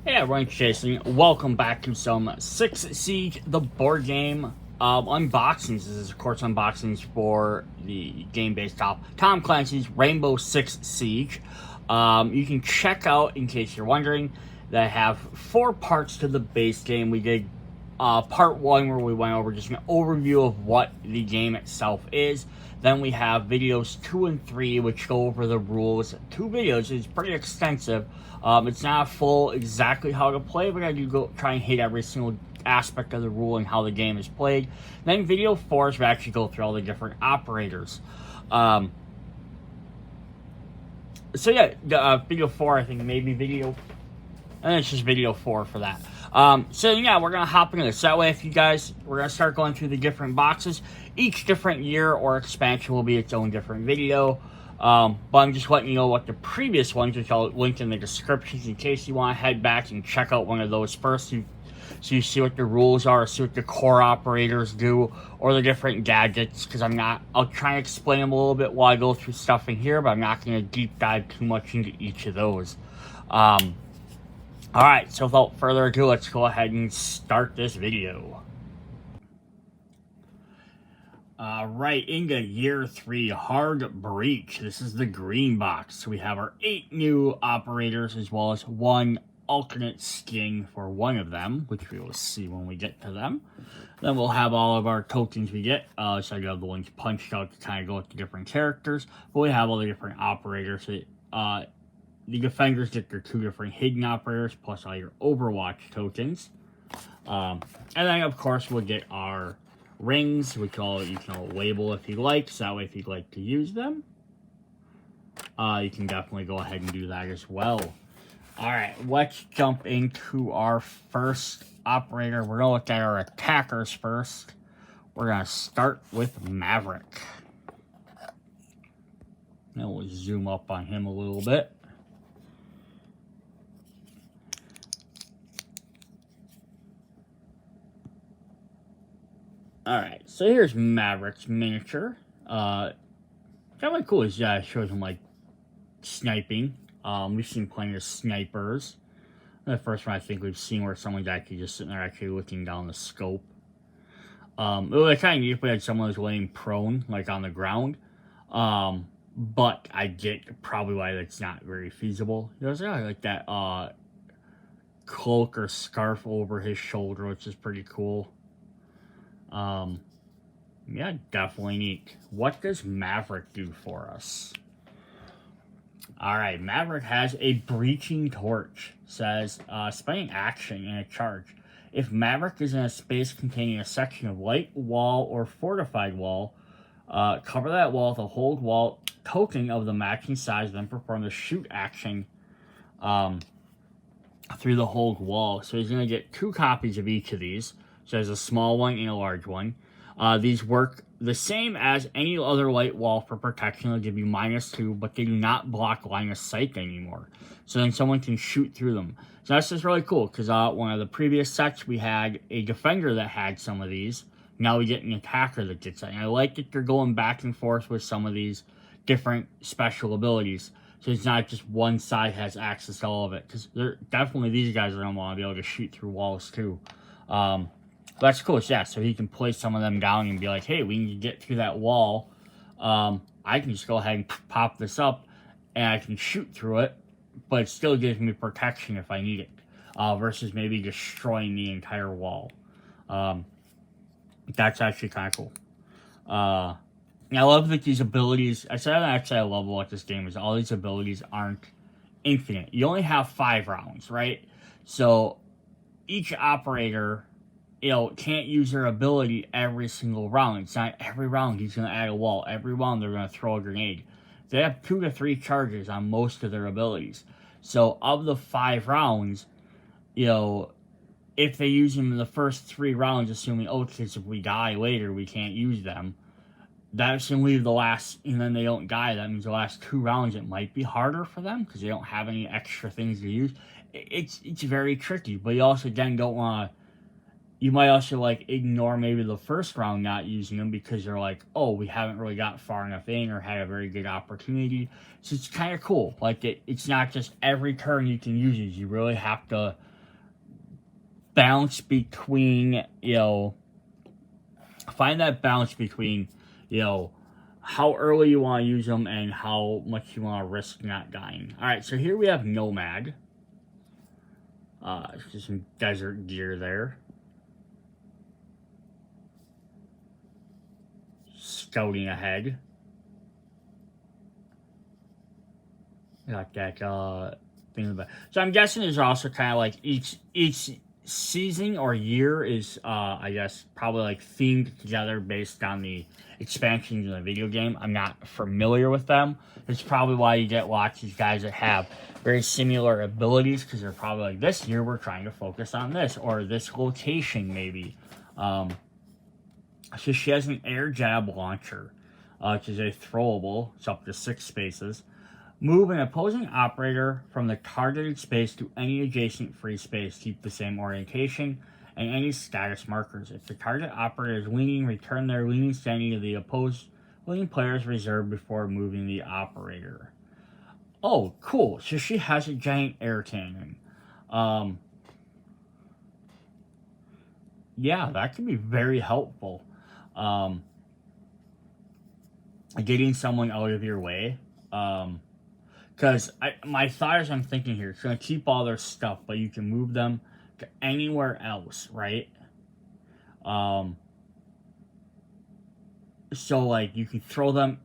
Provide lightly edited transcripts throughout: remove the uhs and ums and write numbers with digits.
Hey everyone, it's Jason. Welcome back to some 6 Siege, the board game unboxings. This is, of course, unboxings for the game based off Tom Clancy's Rainbow Six Siege. You can check out, in case you're wondering, that I have 4 parts to the base game. We did part 1 where we went over just an overview of what the game itself is. Then we have videos 2 and 3, which go over the rules. 2 videos is pretty extensive. It's not full exactly how to play, but I do go try and hit every single aspect of the rule and how the game is played. Then video 4 is we actually go through all the different operators. Video 4, I think maybe video, and it's just video 4 for that. We're gonna hop into this. That way, if you guys, we're gonna start going through the different boxes. Each different year or expansion will be its own different video. But I'm just letting you know what the previous ones, which I'll link in the descriptions in case you want to head back and check out one of those first. So you see what the rules are, see what the core operators do, or the different gadgets. Because I'll try and explain them a little bit while I go through stuff in here, but I'm not going to deep dive too much into each of those. Alright, so without further ado, let's go ahead and start this video. Right into year 3, Hard Breach. This is the green box. So we have our 8 new operators as well as 1 alternate skin for one of them, which we will see when we get to them. Then we'll have all of our tokens we get. So I got the ones punched out to kind of go with the different characters. But we have all the different operators. The defenders get their 2 different hidden operators plus all your Overwatch tokens. And then, of course, we'll get our rings, you can label if you like, so that way if you'd like to use them, you can definitely go ahead and do that as well. Alright, let's jump into our first operator. We're going to look at our attackers first. We're going to start with Maverick. Now we'll zoom up on him a little bit. Alright, so here's Maverick's miniature. Kind of cool. It shows him like sniping. We've seen plenty of snipers. The first one I think we've seen where someone's actually just sitting there actually looking down the scope. It was kind of neat if we had someone who's laying prone, like on the ground. But I get probably why that's not very feasible. He has like that cloak or scarf over his shoulder, which is pretty cool. Yeah, definitely neat. What does Maverick do for us? Alright, Maverick has a breaching torch. Says, spending action in a charge. If Maverick is in a space containing a section of light wall or fortified wall, cover that wall with a hold wall token of the matching size, then perform the shoot action through the hold wall. So he's going to get 2 copies of each of these. So there's a small one and a large one. These work the same as any other light wall for protection. They'll give you -2, but they do not block line of sight anymore. So then someone can shoot through them. So that's just really cool, because one of the previous sets, we had a defender that had some of these. Now we get an attacker that gets it. And I like that they're going back and forth with some of these different special abilities. So it's not just one side has access to all of it. Because definitely these guys are going to want to be able to shoot through walls too. That's cool, yeah, so he can place some of them down and be like, hey, we need to get through that wall. I can just go ahead and pop this up, and I can shoot through it, but it still gives me protection if I need it, versus maybe destroying the entire wall. That's actually kind of cool. I love that these abilities, I love what this game is. All these abilities aren't infinite. You only have 5 rounds, right? So each operator, can't use their ability every single round. It's not every round he's going to add a wall. Every round they're going to throw a grenade. They have 2 to 3 charges on most of their abilities. So of the 5 rounds, if they use them in the first 3 rounds, assuming, because if we die later, we can't use them, that's going to leave the last, and then they don't die. That means the last 2 rounds, it might be harder for them because they don't have any extra things to use. It's very tricky, but you also then don't want to. You might also, ignore maybe the first round not using them because they're like, oh, we haven't really got far enough in or had a very good opportunity. So it's kind of cool. It's not just every turn you can use it. You really have to balance between, find that balance between, how early you want to use them and how much you want to risk not dying. All right, so here we have Nomad. Just some desert gear there. Scouting ahead. Got that thing in the back. So I'm guessing there's also kind of like each season or year is I guess probably like themed together based on the expansions in the video game. I'm not familiar with them. It's probably why you get lots of these guys that have very similar abilities, because they're probably like, this year we're trying to focus on this or this location maybe. So she has an air jab launcher, which is a throwable. It's up to 6 spaces. Move an opposing operator from the targeted space to any adjacent free space. Keep the same orientation and any status markers. If the target operator is leaning, return their leaning standing to the opposed leaning player's reserve before moving the operator. Oh, cool. So she has a giant air cannon. Yeah, that could be very helpful. Getting someone out of your way. Because my thought is, I'm thinking here, it's going to keep all their stuff, but you can move them to anywhere else, right? So, like, you can throw them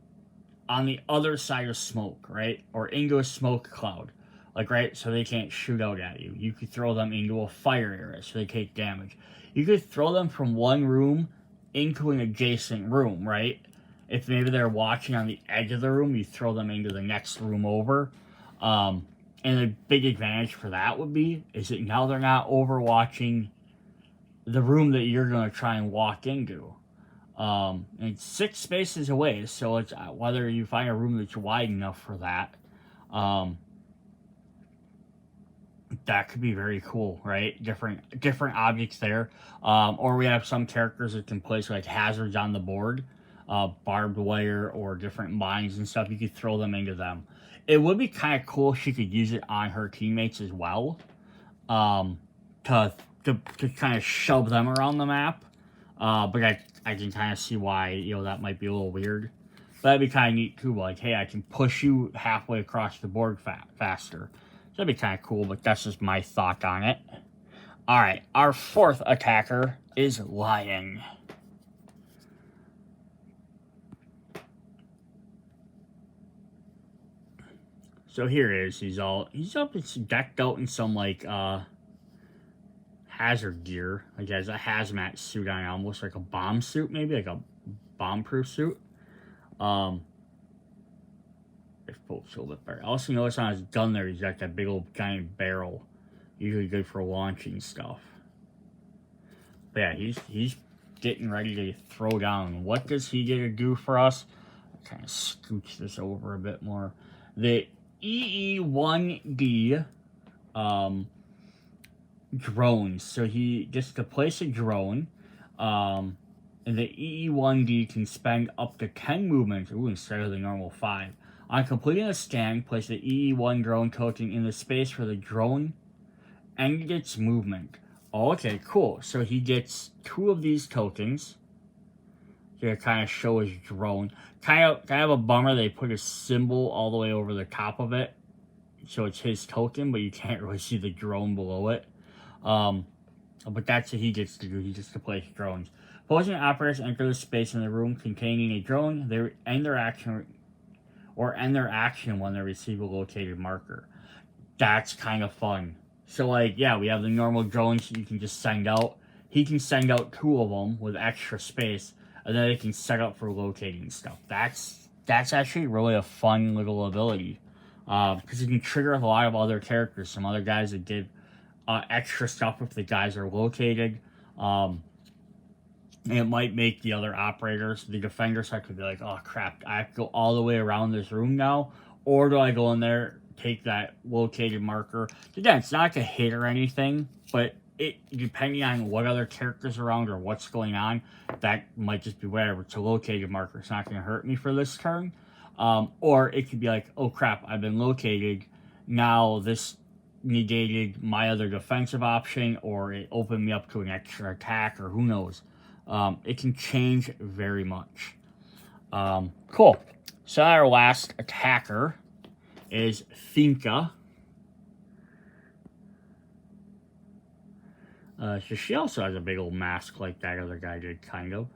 on the other side of smoke, right? Or into a smoke cloud, like, right? So they can't shoot out at you. You could throw them into a fire area so they take damage. You could throw them from one room into an adjacent room, right? If maybe they're watching on the edge of the room, you throw them into the next room over. And the big advantage for that would be is that now they're not overwatching the room that you're going to try and walk into. And it's 6 spaces away, so it's whether you find a room that's wide enough for that. That could be very cool, right? Different objects there. Or we have some characters that can place like hazards on the board. Barbed wire or different mines and stuff. You could throw them into them. It would be kind of cool if she could use it on her teammates as well, to kind of shove them around the map. But I can kind of see why that might be a little weird. But that'd be kind of neat too. Like, hey, I can push you halfway across the board faster. So that'd be kind of cool. But that's just my thought on it. All right, our 4th attacker is Lion. So here it is. He's up. It's decked out in some like hazard gear. Like, he has a hazmat suit on, almost like a bomb suit, maybe like a bomb-proof suit. If folks a little bit better. I also notice on his gun there, he's got that big old giant barrel, usually good for launching stuff. But yeah, he's getting ready to throw down. What does he get to do for us? I'll kind of scooch this over a bit more. The EE1D drones. So he gets to place a drone, and the EE1D can spend up to 10 movements, instead of the normal 5. On completing a scan, place the EE1 drone token in the space for the drone and its movement. Oh, okay, cool. So he gets 2 of these tokens to kind of show his drone. Kind of a bummer they put a symbol all the way over the top of it, so it's his token, but you can't really see the drone below it. But that's what he gets to do. He gets to place drones. Opposing operators enter the space in the room containing a drone. They end their action when they receive a located marker. That's kind of fun. So, like, yeah, we have the normal drones you can just send out. He can send out 2 of them with extra space, and then they can set up for locating stuff. That's actually really a fun little ability, because you can trigger a lot of other characters. Some other guys that give extra stuff if the guys are located. And it might make the other operators, the defenders, have to be like, oh crap, I have to go all the way around this room now, or do I go in there, take that located marker? Again, it's not like a hit or anything, but it, depending on what other characters are around or what's going on, that might just be whatever. It's a located marker. It's not going to hurt me for this turn. Or it could be like, oh crap, I've been located. Now this negated my other defensive option, or it opened me up to an extra attack, or who knows. It can change very much. Cool. So our last attacker is Finka. So she also has a big old mask like that other guy did, kind of.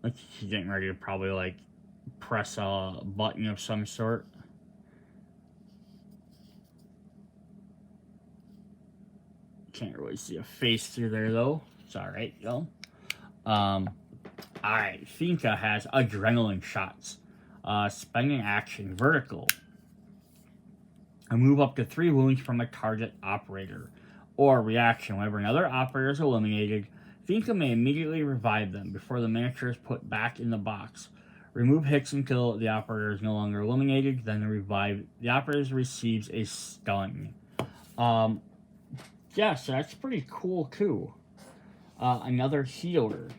Like she's getting ready to probably like press a button of some sort. Can't really see a face through there though. It's alright though. Alright, Finka has adrenaline shots. Spending action, vertical. I move up to 3 wounds from a target operator. Or reaction, whenever another operator is eliminated, Finka may immediately revive them before the miniature is put back in the box. Remove hits until the operator is no longer eliminated, then the operator receives a stun. Yeah, so that's pretty cool too. Another healer.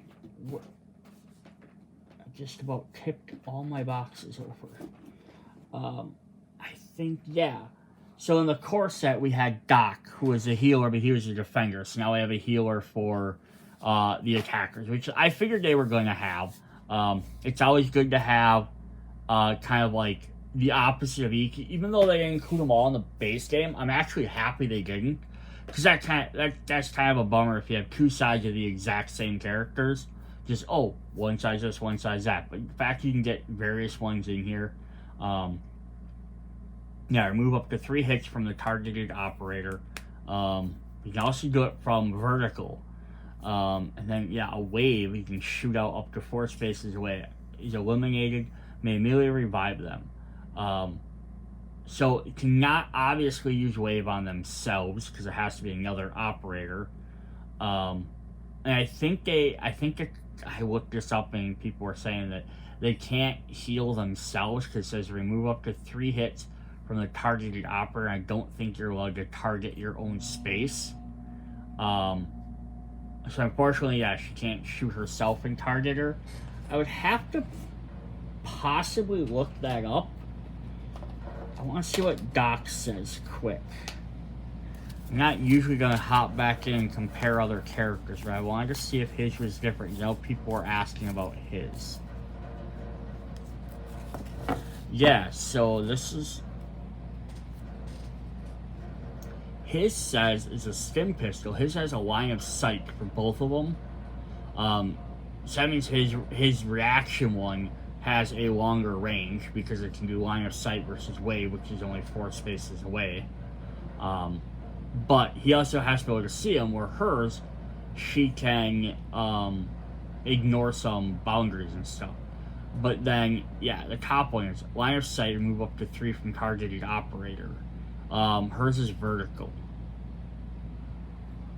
I just about tipped all my boxes over. I think, yeah. So in the core set, we had Doc, who was a healer, but he was a defender. So now we have a healer for the attackers, which I figured they were going to have. It's always good to have kind of like the opposite of each. Even though they didn't include them all in the base game, I'm actually happy they didn't. Because that's kind of a bummer if you have 2 sides of the exact same characters. Just, oh, one side's this, one side's that. But in fact, you can get various ones in here. Yeah, remove up to 3 hits from the targeted operator. You can also do it from vertical. And then, yeah, a wave, you can shoot out up to 4 spaces away. Is eliminated, may immediately revive them. So, it cannot obviously use wave on themselves, because it has to be another operator. And I looked this up, and people were saying that they can't heal themselves, because it says remove up to 3 hits from the targeted operator. I don't think you're allowed to target your own space. So unfortunately, yeah, she can't shoot herself and target her. I would have to possibly look that up. I want to see what Doc says quick. I'm not usually going to hop back in and compare other characters, but I wanted to see if his was different. You know, people were asking about his. Yeah, so this is... His says is a stim pistol. His has a line of sight for both of them. So that means his reaction one has a longer range because it can do line of sight versus wave, which is only 4 spaces away. But he also has to be able to see them, where hers, she can ignore some boundaries and stuff. But then, yeah, the top one is line of sight, move up to 3 from targeted operator. Hers is vertical.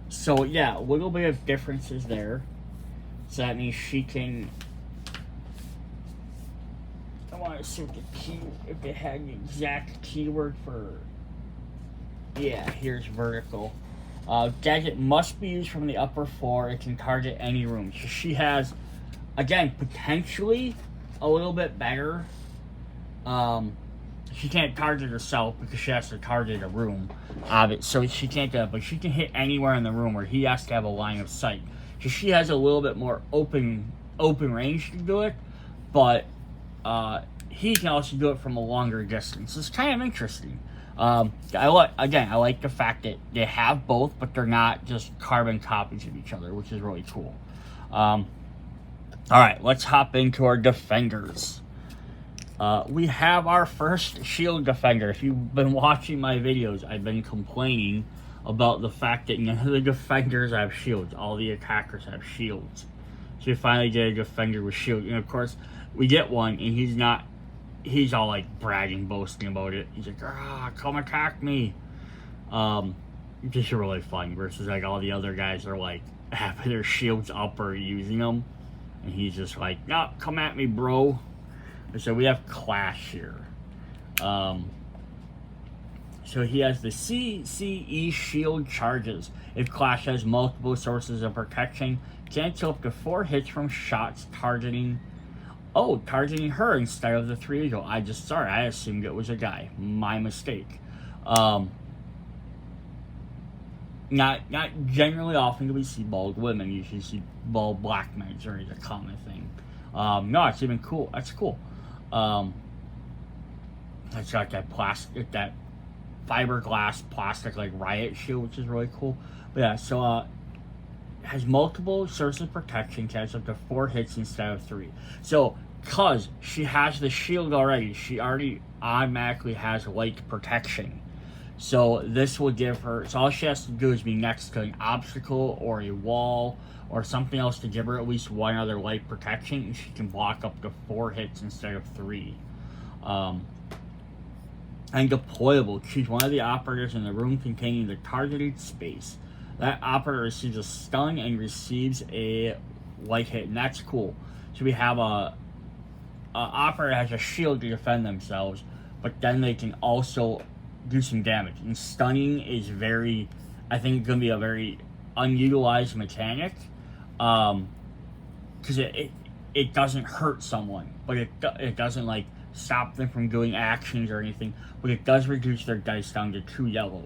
So, yeah, a little bit of differences there. So that means she can... I want to see if it had the exact keyword for... Yeah, here's vertical. Gadget must be used from the upper floor. It can target any room. So she has, again, potentially a little bit better. She can't target herself because she has to target a room. So she can't do it, but she can hit anywhere in the room where he has to have a line of sight. So she has a little bit more open range to do it, but he can also do it from a longer distance. It's kind of interesting. I like the fact that they have both, but they're not just carbon copies of each other, which is really cool. All right, let's hop into our defenders. We have our first shield defender. If you've been watching my videos, I've been complaining about the fact that none of the defenders have shields. All the attackers have shields. So we finally get a defender with shield. And of course, we get one, and he's all like bragging, boasting about it. He's like, come attack me. Just really fun versus like all the other guys are like have their shields up or using them. And he's just like, no, come at me, bro. So we have Clash here. So he has the CCE shield charges. If Clash has multiple sources of protection, cancel up to 4 hits from shots targeting Oh, targeting her instead of the 3 eagle. I assumed it was a guy. My mistake. Not generally often do we see bald women. You usually see bald black men. It's very a common thing. No, it's even cool. That's cool. It's got that plastic, that fiberglass plastic like riot shield, which is really cool. But yeah, so it has multiple sources of protection, catch up to 4 hits instead of 3. So, cause she has the shield already, she already automatically has light protection. So this will give her, so all she has to do is be next to an obstacle or a wall or something else to give her at least one other light protection, and she can block up to 4 hits instead of 3. And deployable. Choose one of the operators in the room containing the targeted space. That operator receives a stun and receives a light hit, and that's cool. So we have a operator has a shield to defend themselves, but then they can also do some damage. And stunning is very, I think, going to be a very unutilized mechanic, because it doesn't hurt someone, but it doesn't like stop them from doing actions or anything, but it does reduce their dice down to 2 yellow,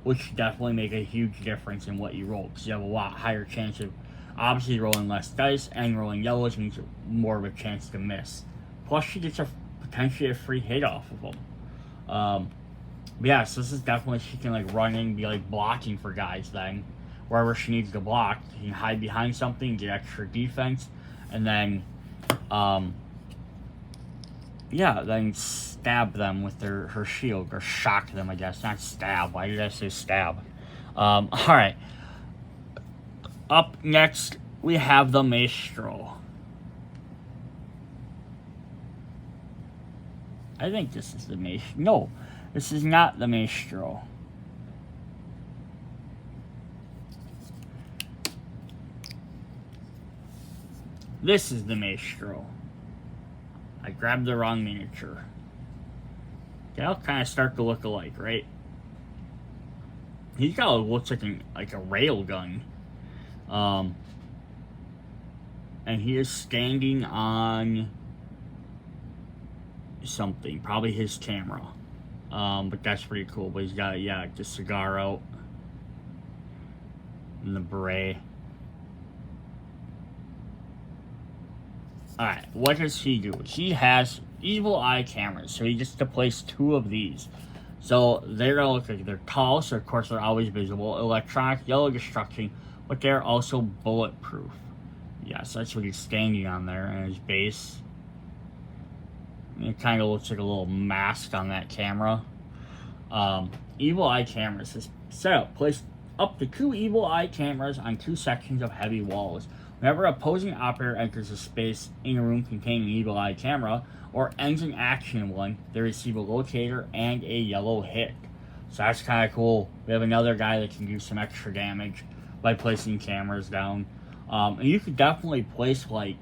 which definitely make a huge difference in what you roll, because you have a lot higher chance of obviously rolling less dice, and rolling yellows means more of a chance to miss. Plus she gets potentially a free hit off of them. Yeah, so this is definitely, she can like run in and be like blocking for guys then. Wherever she needs to block, she can hide behind something, get extra defense, and then then stab them with her shield, or shock them, I guess. Not stab. Why did I say stab? Alright. Up next, we have the Maestro. I think this is the Maestro. No, this is not the Maestro. This is the Maestro. I grabbed the wrong miniature. They all kind of start to look alike, right? He's got what looks like a rail gun. And he is standing on something, probably his camera. But that's pretty cool. But he's got, the cigar out. And the beret. Alright, what does he do? He has evil eye cameras, so he gets to place 2 of these. So they're gonna look like they're tall, so of course they're always visible. Electronic yellow destruction, but they're also bulletproof. Yes, that's what he's standing on there in his base. It kind of looks like a little mask on that camera. Evil eye cameras. This setup place up to 2 evil eye cameras on 2 sections of heavy walls. Whenever an opposing operator enters a space in a room containing an evil eye camera, or ends an action in one, they receive a locator and a yellow hit. So that's kind of cool. We have another guy that can do some extra damage by placing cameras down. And you could definitely place, like,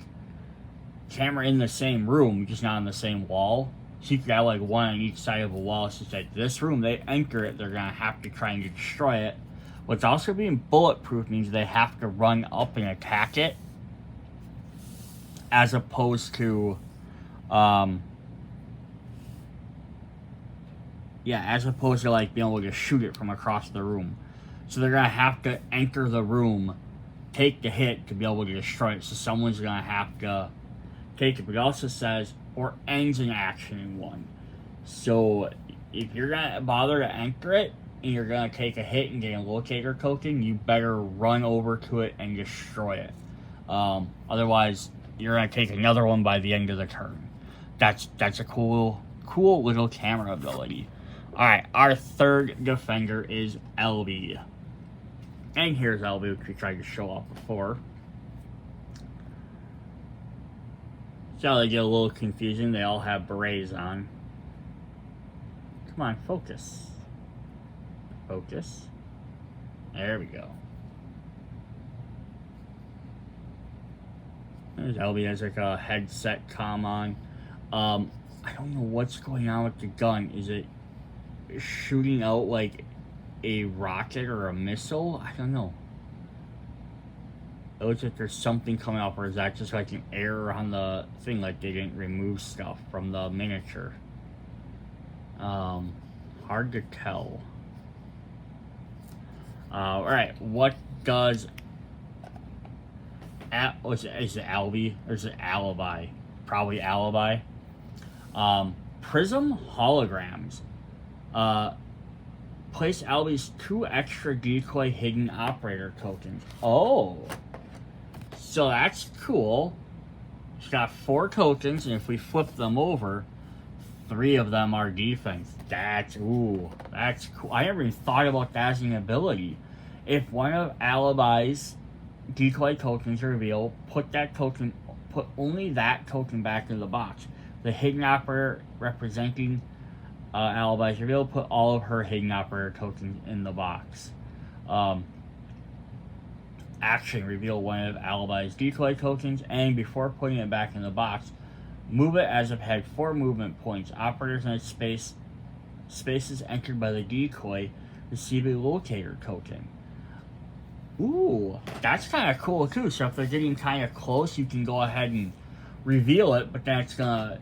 camera in the same room, just not on the same wall. So you could have, like, one on each side of a wall. So it's like, this room, they enter it, they're going to have to try and destroy it. What's also being bulletproof means they have to run up and attack it, as opposed to, like being able to shoot it from across the room. So they're gonna have to enter the room, take the hit to be able to destroy it. So someone's gonna have to take it. But it also says, or ends an action in one. So if you're gonna bother to enter it, and you're gonna take a hit and get a locator token, you better run over to it and destroy it. Otherwise, you're gonna take another one by the end of the turn. That's a cool little camera ability. Alright, our third defender is LB. And here's LB, which we tried to show off before. So they get a little confusing. They all have berets on. Come on, focus. Focus. There we go. There's LB has like a headset comm on. I don't know what's going on with the gun. Is it shooting out like a rocket or a missile? I don't know. It looks like there's something coming up, or is that just like an error on the thing, like they didn't remove stuff from the miniature? Hard to tell. Alright, what does... is it Albi? Or is it Alibi? Probably Alibi. Prism holograms. Place Albi's 2 extra decoy hidden operator tokens. Oh. So that's cool. She's got 4 tokens, and if we flip them over, 3 of them are defense. That's cool. I never even thought about that as an ability. If one of Alibi's decoy tokens reveal, put only that token back in the box. The hidden operator representing Alibi's reveal, put all of her hidden operator tokens in the box. Action, reveal one of Alibi's decoy tokens, and before putting it back in the box, move it as if it had 4 movement points. Operators in its spaces entered by the decoy receive a locator token. Ooh, that's kind of cool too. So if they're getting kind of close, you can go ahead and reveal it, but then it's gonna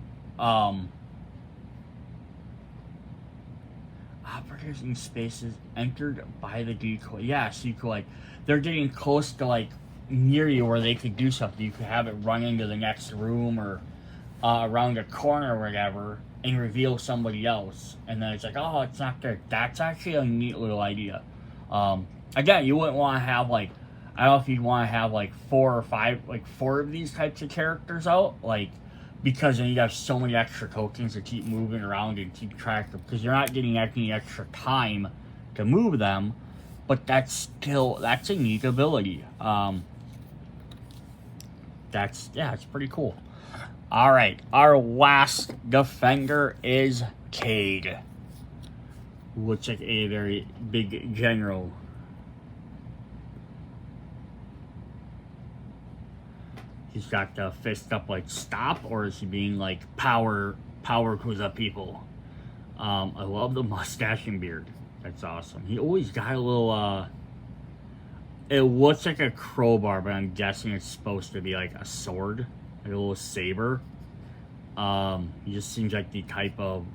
operators in spaces entered by the decoy. Yeah, so you could, like, they're getting close to, like, near you where they could do something. You could have it run into the next room or around a corner or whatever and reveal somebody else. And then it's like, oh, it's not there. That's actually a neat little idea. Again, you wouldn't want to have, like, I don't know if you'd want to have, like, 4 or 5, like, 4 of these types of characters out, like, because then you have so many extra tokens to keep moving around and keep track of, because you're not getting any extra time to move them, but that's a neat ability. It's pretty cool. Alright, our last defender is Cade. Looks like a very big general. He's got the fist up like stop, or is he being like power to the people? I love the mustache and beard. That's awesome. He always got a little it looks like a crowbar, but I'm guessing it's supposed to be like a sword, like a little saber. He just seems like the type of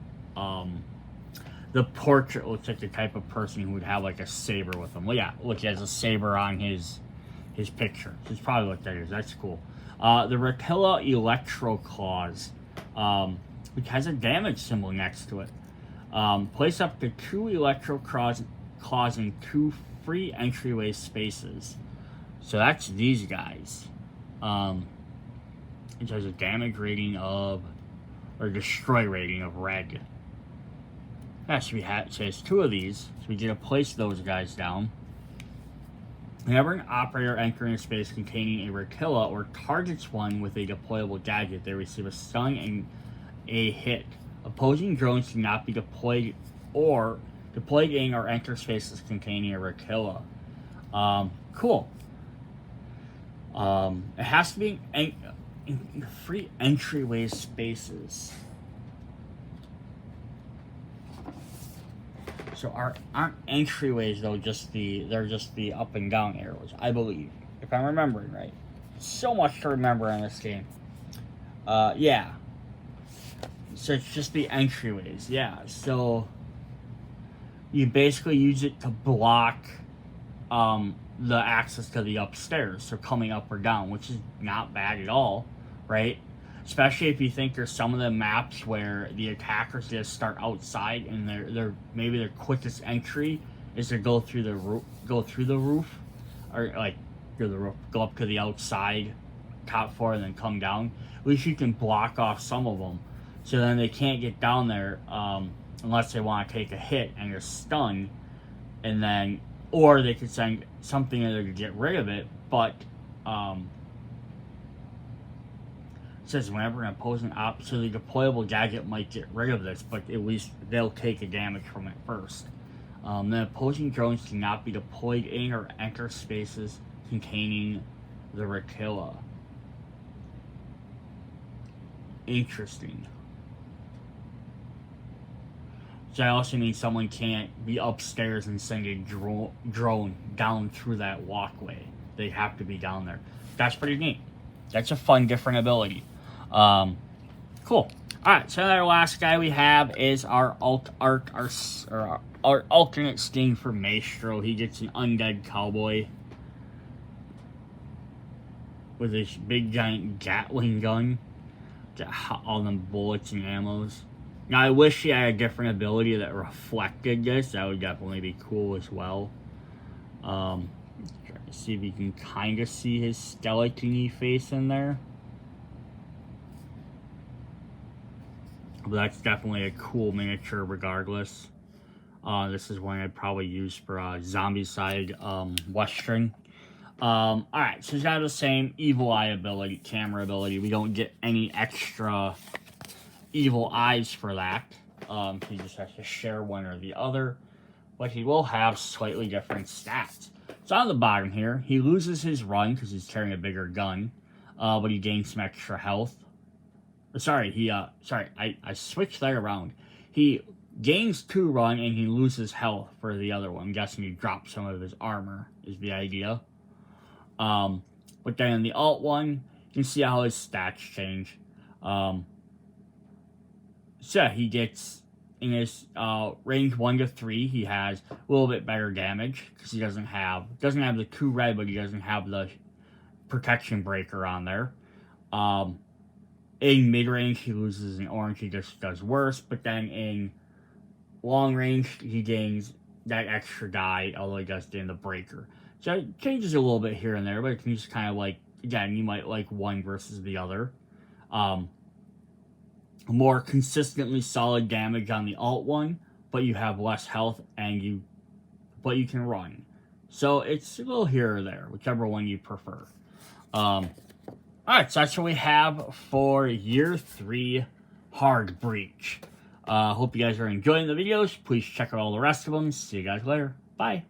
the portrait looks like the type of person who would have like a saber with him. Well, yeah, look, he has a saber on his picture. That's probably what that is. That's cool. The Ratilla Electro Claws, which has a damage symbol next to it. Place up to 2 Electro Claws in 2 free entryway spaces. So that's these guys. It has a damage rating of, or destroy rating of red. Yeah, so it has 2 of these. So we get to place those guys down. Whenever an operator entering a space containing a Ratilla or targets one with a deployable gadget, they receive a stun and a hit. Opposing drones cannot be deployed in or enter spaces containing a Ratilla. Cool. It has to be in free entryway spaces. So aren't entryways though they're just the up and down arrows, I believe, if I'm remembering right. So much to remember in this game. Yeah. So it's just the entryways, yeah. So you basically use it to block the access to the upstairs, so coming up or down, which is not bad at all, right? Especially if you think there's some of the maps where the attackers just start outside and maybe their quickest entry is to go through the roof, or like go up to the outside top floor and then come down. At least you can block off some of them, so then they can't get down there unless they want to take a hit and they're stunned, and then or they could send something in there to get rid of it, but it says whenever an opposing so the deployable gadget might get rid of this, but at least they'll take a damage from it first. Then opposing drones cannot be deployed in or enter spaces containing the Ratilla. Interesting. So that also means someone can't be upstairs and send a drone down through that walkway. they have to be down there. That's pretty neat. That's a fun, different ability. Cool. Alright, so our last guy we have is our alternate sting for Maestro. He gets an undead cowboy with this big giant Gatling gun. All them bullets and ammos. Now I wish he had a different ability that reflected this. That would definitely be cool as well. Try to see if you can kind of see his skeleton-y face in there. But that's definitely a cool miniature regardless. This is one I'd probably use for zombie side western. Alright, so he's got the same evil eye ability, camera ability. We don't get any extra evil eyes for that. He just has to share one or the other. But he will have slightly different stats. So on the bottom here, he loses his run because he's carrying a bigger gun. But he gains some extra health. Sorry, I switched that around. He gains 2 run and he loses health for the other one. I'm guessing he drops some of his armor is the idea. But then in the alt one, you can see how his stats change. So he gets, in his range 1 to 3, he has a little bit better damage because he doesn't have the 2 red, but he doesn't have the protection breaker on there. In mid-range, he loses an orange, he just does worse. But then in long range, he gains that extra die, although he does gain the breaker. So it changes a little bit here and there, but it can just kind of like, again, you might like one versus the other. More consistently solid damage on the alt one, but you have less health but you can run. So it's a little here or there, whichever one you prefer. Alright, so that's what we have for Year 3 Hard Breach. Hope you guys are enjoying the videos. Please check out all the rest of them. See you guys later. Bye.